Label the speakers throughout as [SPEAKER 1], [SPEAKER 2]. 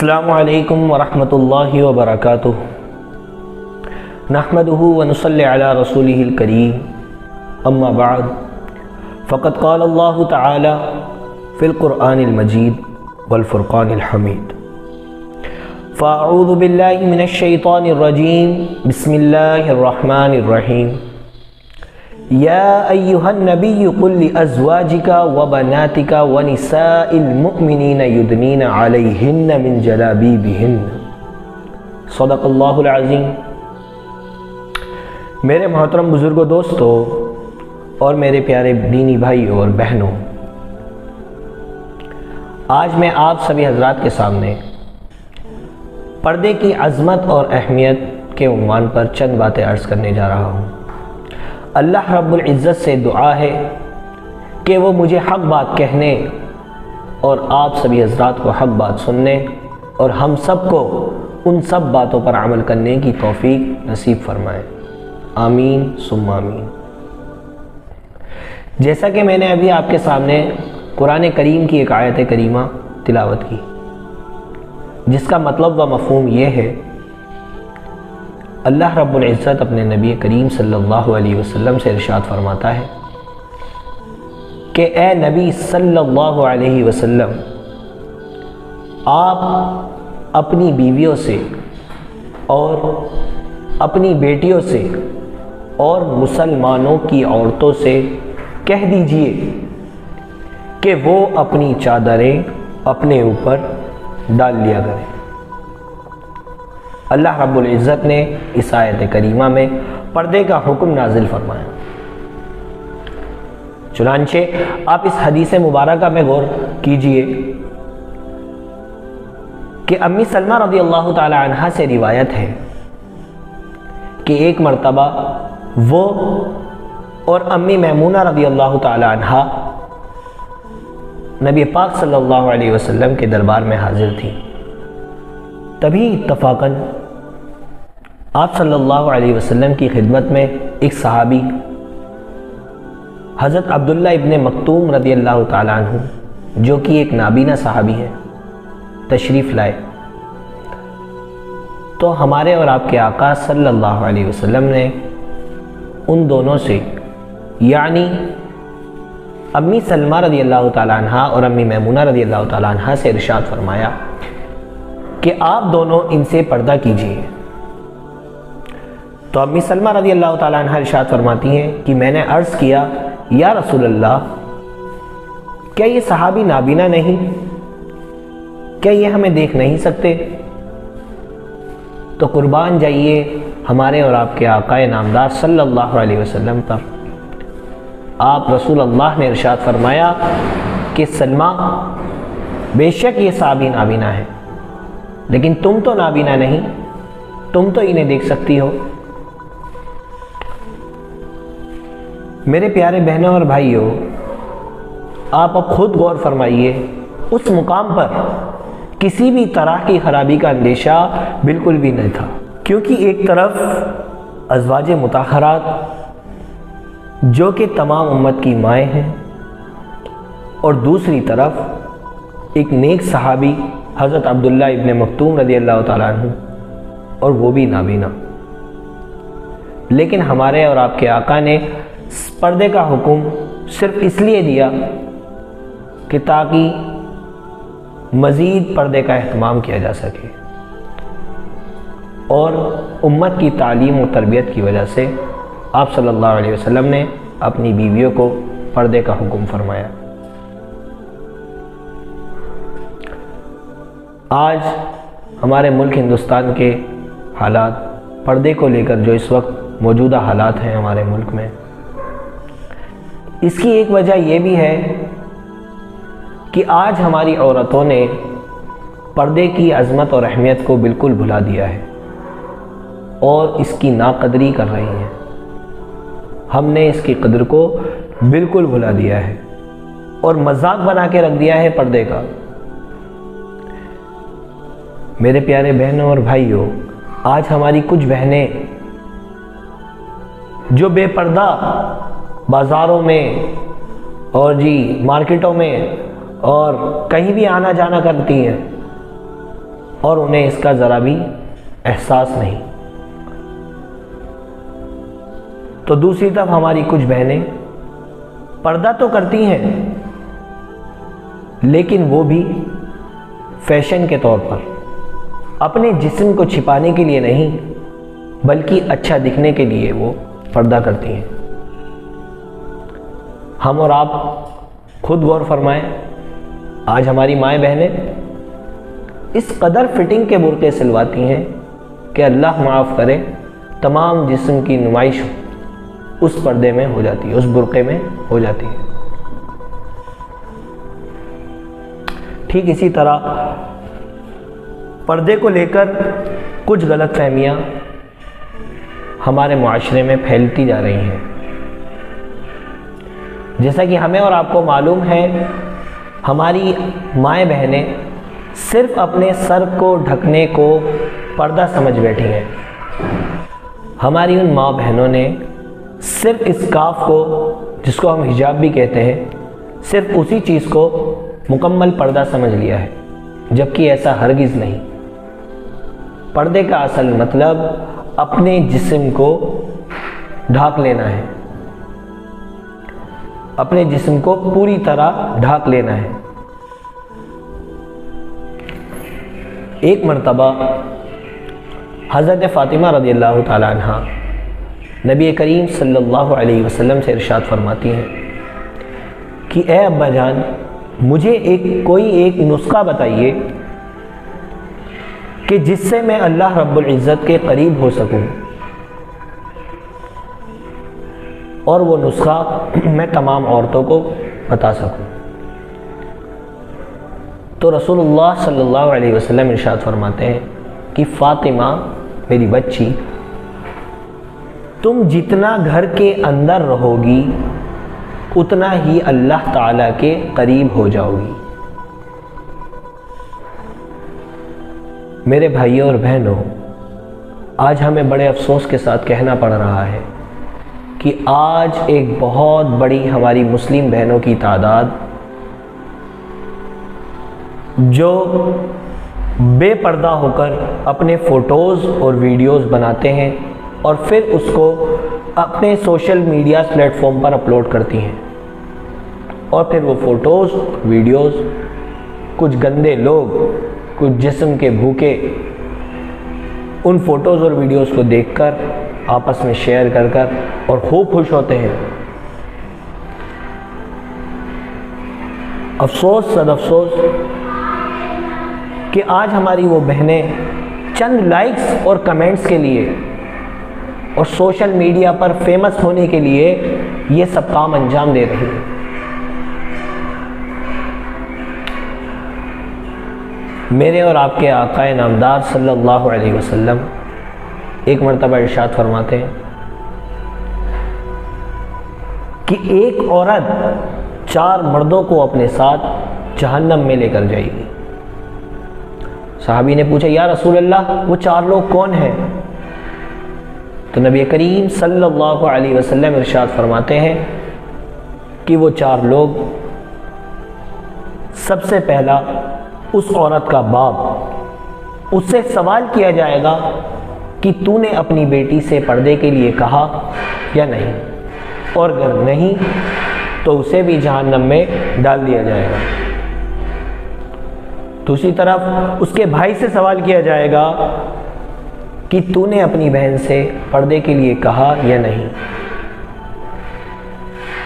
[SPEAKER 1] السلام علیکم ورحمۃ اللہ وبرکاتہ نحمده ونصلی علی رسولہ الکریم اما بعد فقد قال اللہ تعالی فی القرآن المجید والفرقان الحمید فاعوذ باللہ من الشیطان الرجیم بسم اللہ الرحمن الرحیم یا ایہا النبی قل لازواجک وبناتک ونساء المؤمنین یدنین علیہن من جلابیبہن صدق اللہ العظیم۔ میرے محترم بزرگوں، دوستوں اور میرے پیارے دینی بھائیوں اور بہنوں، آج میں آپ سبھی حضرات کے سامنے پردے کی عظمت اور اہمیت کے عنوان پر چند باتیں عرض کرنے جا رہا ہوں۔ اللہ رب العزت سے دعا ہے کہ وہ مجھے حق بات کہنے اور آپ سبھی حضرات کو حق بات سننے اور ہم سب کو ان سب باتوں پر عمل کرنے کی توفیق نصیب فرمائے، آمین ثم آمین۔ جیسا کہ میں نے ابھی آپ کے سامنے قرآن کریم کی ایک آیت کریمہ تلاوت کی، جس کا مطلب و مفہوم یہ ہے، اللہ رب العزت اپنے نبی کریم صلی اللہ علیہ وسلم سے ارشاد فرماتا ہے کہ اے نبی صلی اللہ علیہ وسلم، آپ اپنی بیویوں سے اور اپنی بیٹیوں سے اور مسلمانوں کی عورتوں سے کہہ دیجئے کہ وہ اپنی چادریں اپنے اوپر ڈال لیا کریں۔ اللہ رب العزت نے اس آیت کریمہ میں پردے کا حکم نازل فرمایا۔ چنانچہ آپ اس حدیث مبارکہ میں غور کیجئے کہ امی سلمہ رضی اللہ تعالی عنہا سے روایت ہے کہ ایک مرتبہ وہ اور امی میمونہ رضی اللہ تعالی عنہا نبی پاک صلی اللہ علیہ وسلم کے دربار میں حاضر تھی۔ تبھی اتفاقاً آپ صلی اللہ علیہ وسلم کی خدمت میں ایک صحابی حضرت عبداللہ ابن مکتوم رضی اللہ تعالیٰ عنہ، جو کہ ایک نابینا صحابی ہے، تشریف لائے تو ہمارے اور آپ کے آقا صلی اللہ علیہ وسلم نے ان دونوں سے، یعنی امی سلمہ رضی اللہ تعالیٰ عنہ اور امی میمونہ رضی اللہ تعالیٰ عنہ سے ارشاد فرمایا کہ آپ دونوں ان سے پردہ کیجئے۔ تو امی سلمہ رضی اللہ تعالیٰ عنہ ارشاد فرماتی ہیں کہ میں نے عرض کیا، یا رسول اللہ، کیا یہ صحابی نابینا نہیں؟ کیا یہ ہمیں دیکھ نہیں سکتے؟ تو قربان جائیے ہمارے اور آپ کے آقا نامدار صلی اللہ علیہ وسلم پر، آپ رسول اللہ نے ارشاد فرمایا کہ سلمہ، بے شک یہ صحابی نابینا ہے، لیکن تم تو نابینا نہیں، تم تو انہیں دیکھ سکتی ہو۔ میرے پیارے بہنوں اور بھائیوں، آپ اب خود غور فرمائیے، اس مقام پر کسی بھی طرح کی خرابی کا اندیشہ بالکل بھی نہیں تھا، کیونکہ ایک طرف ازواج مطہرات جو کہ تمام امت کی مائیں ہیں، اور دوسری طرف ایک نیک صحابی حضرت عبداللہ ابن مکتوم رضی اللہ تعالیٰ عنہ، اور وہ بھی نابینا۔ لیکن ہمارے اور آپ کے آقا نے پردے کا حکم صرف اس لیے دیا کہ تاکہ مزید پردے کا اہتمام کیا جا سکے، اور امت کی تعلیم و تربیت کی وجہ سے آپ صلی اللہ علیہ وسلم نے اپنی بیویوں کو پردے کا حکم فرمایا۔ آج ہمارے ملک ہندوستان کے حالات، پردے کو لے کر جو اس وقت موجودہ حالات ہیں ہمارے ملک میں، اس کی ایک وجہ یہ بھی ہے کہ آج ہماری عورتوں نے پردے کی عظمت اور اہمیت کو بالکل بھلا دیا ہے اور اس کی ناقدری کر رہی ہیں۔ ہم نے اس کی قدر کو بالکل بھلا دیا ہے اور مذاق بنا کے رکھ دیا ہے پردے کا۔ میرے پیارے بہنوں اور بھائیوں، آج ہماری کچھ بہنیں جو بے پردہ بازاروں میں اور مارکیٹوں میں اور کہیں بھی آنا جانا کرتی ہیں، اور انہیں اس کا ذرا بھی احساس نہیں۔ تو دوسری طرف ہماری کچھ بہنیں پردہ تو کرتی ہیں، لیکن وہ بھی فیشن کے طور پر، اپنے جسم کو چھپانے کے لیے نہیں بلکہ اچھا دکھنے کے لیے وہ پردہ کرتی ہیں۔ ہم اور آپ خود غور فرمائیں، آج ہماری مائیں بہنیں اس قدر فٹنگ کے برقعے سلواتی ہیں کہ اللہ معاف کرے تمام جسم کی نمائش اس پردے میں ہو جاتی ہے، اس برقعے میں ہو جاتی ہے۔ ٹھیک اسی طرح پردے کو لے کر کچھ غلط فہمیاں ہمارے معاشرے میں پھیلتی جا رہی ہیں۔ جیسا کہ ہمیں اور آپ کو معلوم ہے، ہماری مائیں بہنیں صرف اپنے سر کو ڈھکنے کو پردہ سمجھ بیٹھی ہیں۔ ہماری ان ماں بہنوں نے صرف اس کاف کو، جس کو ہم حجاب بھی کہتے ہیں، صرف اسی چیز کو مکمل پردہ سمجھ لیا ہے، جبکہ ایسا ہرگز نہیں۔ پردے کا اصل مطلب اپنے جسم کو ڈھانک لینا ہے، اپنے جسم کو پوری طرح ڈھانک لینا ہے۔ ایک مرتبہ حضرت فاطمہ رضی اللہ تعالی عنہ نبی کریم صلی اللہ علیہ وسلم سے ارشاد فرماتی ہیں کہ اے ابا جان، مجھے کوئی ایک نسخہ بتائیے کہ جس سے میں اللہ رب العزت کے قریب ہو سکوں، اور وہ نسخہ میں تمام عورتوں کو بتا سکوں۔ تو رسول اللہ صلی اللہ علیہ وسلم ارشاد فرماتے ہیں کہ فاطمہ میری بچی، تم جتنا گھر کے اندر رہو گی اتنا ہی اللہ تعالیٰ کے قریب ہو جاؤ گی۔ میرے بھائیوں اور بہنوں، آج ہمیں بڑے افسوس کے ساتھ کہنا پڑ رہا ہے کہ آج ایک بہت بڑی ہماری مسلم بہنوں کی تعداد جو بے پردہ ہو کر اپنے فوٹوز اور ویڈیوز بناتے ہیں اور پھر اس کو اپنے سوشل میڈیا پلیٹ فارم پر اپلوڈ کرتی ہیں، اور پھر وہ فوٹوز ویڈیوز کچھ گندے لوگ، کچھ جسم کے بھوکے ان فوٹوز اور ویڈیوز کو دیکھ کر آپس میں شیئر کر اور خوب خوش ہوتے ہیں۔ افسوس صد افسوس کہ آج ہماری وہ بہنیں چند لائکس اور کمنٹس کے لیے اور سوشل میڈیا پر فیمس ہونے کے لیے یہ سب کام انجام دے رہی ہیں۔ میرے اور آپ کے آقا نامدار صلی اللہ علیہ وسلم ایک مرتبہ ارشاد فرماتے ہیں کہ ایک عورت 4 مردوں کو اپنے ساتھ جہنم میں لے کر جائے گی۔ صحابی نے پوچھا یا رسول اللہ وہ 4 لوگ کون ہیں؟ تو نبی کریم صلی اللہ علیہ وسلم ارشاد فرماتے ہیں کہ وہ 4 لوگ، سب سے پہلا اس عورت کا باپ، اس سے سوال کیا جائے گا کہ تو نے اپنی بیٹی سے پردے کے لیے کہا یا نہیں، اور اگر نہیں تو اسے بھی جہنم میں ڈال دیا جائے گا۔ دوسری طرف اس کے بھائی سے سوال کیا جائے گا کہ تو نے اپنی بہن سے پردے کے لیے کہا یا نہیں،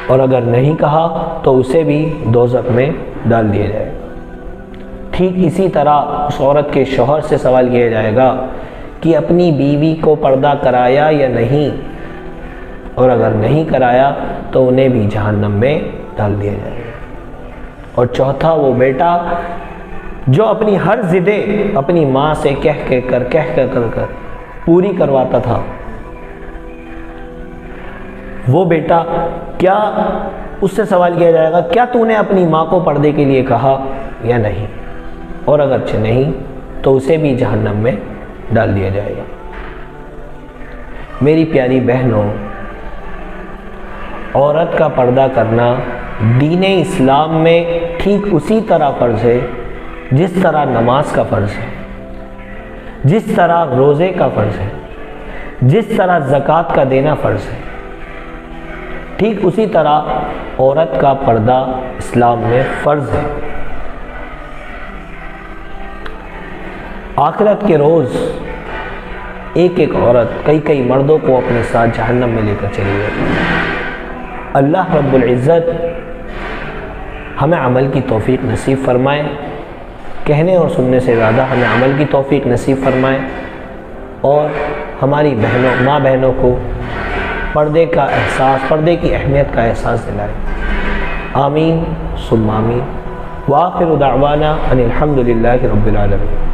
[SPEAKER 1] اور اگر نہیں کہا تو اسے بھی دوزخ میں ڈال دیا جائے گا۔ ٹھیک اسی طرح اس عورت کے شوہر سے سوال کیا جائے گا کہ اپنی بیوی کو پردہ کرایا یا نہیں، اور اگر نہیں کرایا تو انہیں بھی جہنم میں ڈال دیا جائے گا۔ اور چوتھا وہ بیٹا جو اپنی ہر ضدیں اپنی ماں سے کہہ کر پوری کرواتا تھا، وہ بیٹا کیا اس سے سوال کیا جائے گا کیا تو نے اپنی ماں کو پردے کے لیے کہا یا نہیں، اور اگرچہ نہیں تو اسے بھی جہنم میں ڈال دیا جائے گا۔ میری پیاری بہنوں، عورت کا پردہ کرنا دین اسلام میں ٹھیک اسی طرح فرض ہے جس طرح نماز کا فرض ہے۔ جس طرح روزے کا فرض ہے، جس طرح زکوٰۃ کا دینا فرض ہے، ٹھیک اسی طرح عورت کا پردہ اسلام میں فرض ہے۔ آخرت کے روز ایک ایک عورت کئی مردوں کو اپنے ساتھ جہنم میں لے کر چلی گئی۔ اللہ رب العزت ہمیں عمل کی توفیق نصیب فرمائے، کہنے اور سننے سے زیادہ ہمیں عمل کی توفیق نصیب فرمائے، اور ہماری ماں بہنوں کو پردے کا احساس، پردے کی اہمیت کا احساس دلائے۔ آمین ثم آمین۔ وآخر دعوانا ان الحمد للہ رب العالمین۔